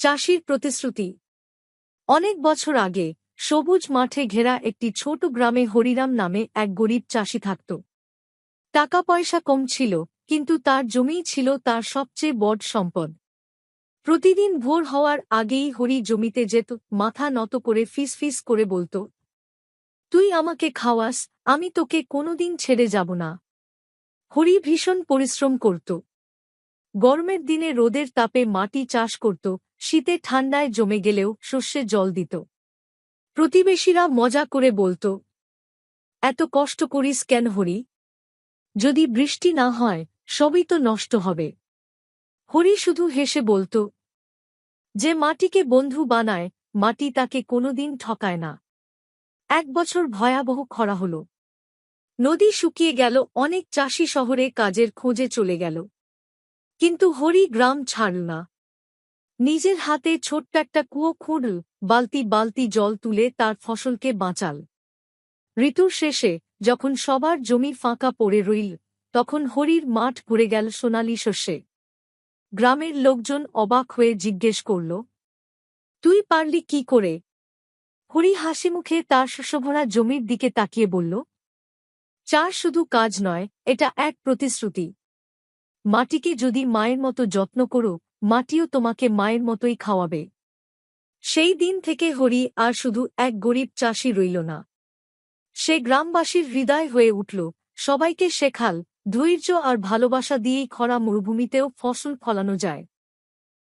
চাষির প্রতিশ্রুতি। অনেক বছর আগে সবুজ মাঠে ঘেরা একটি ছোট গ্রামে হরিরাম নামে এক গরিব চাষি থাকত। টাকা পয়সা কম ছিল, কিন্তু তার জমিই ছিল তার সবচেয়ে বড় সম্পদ। প্রতিদিন ভোর হওয়ার আগেই হরি জমিতে যেত, মাথা নত করে ফিস ফিস করে বলত, তুই আমাকে খাওয়াস, আমি তোকে কোনোদিন ছেড়ে যাব না। হরি ভীষণ পরিশ্রম করত। গরমের দিনে রোদের তাপে মাটি চাষ করত, শীতে ঠান্ডায় জমে গেলেও শস্যে জল দিত। প্রতিবেশীরা মজা করে বলত, এত কষ্ট করিস কেন হরি? যদি বৃষ্টি না হয় সবই তো নষ্ট হবে। হরি শুধু হেসে বলত, যে মাটিকে বন্ধু বানায়, মাটি তাকে কোনোদিন ঠকায় না। এক বছর ভয়াবহ খরা হল। নদী শুকিয়ে গেল, অনেক চাষি শহরে কাজের খোঁজে চলে গেল। কিন্তু হরি গ্রাম ছাড়ল না। নিজের হাতে ছোট্ট একটা কুয়ো খুঁড়ল, বালতি বালতি জল তুলে তার ফসলকে বাঁচাল। ঋতুর শেষে যখন সবার জমি ফাঁকা পড়ে রইল, তখন হরির মাঠ ভরে গেল সোনালি শস্যে। গ্রামের লোকজন অবাক হয়ে জিজ্ঞেস করল, তুই পারলি কি করে? হরি হাসিমুখে তার শস্যভরা জমির দিকে তাকিয়ে বলল, চাষ শুধু কাজ নয়, এটা এক প্রতিশ্রুতি। মাটিকে যদি মায়ের মতো যত্ন করো, মাটিও তোমাকে মায়ের মতোই খাওয়াবে। সেই দিন থেকে হরি আর শুধু এক গরিব চাষি রইল না। সে গ্রামবাসীর হৃদয় হয়ে উঠল, সবাইকে শেখাল, ধৈর্য আর ভালোবাসা দিয়েই খরা মরুভূমিতেও ফসল ফলানো যায়।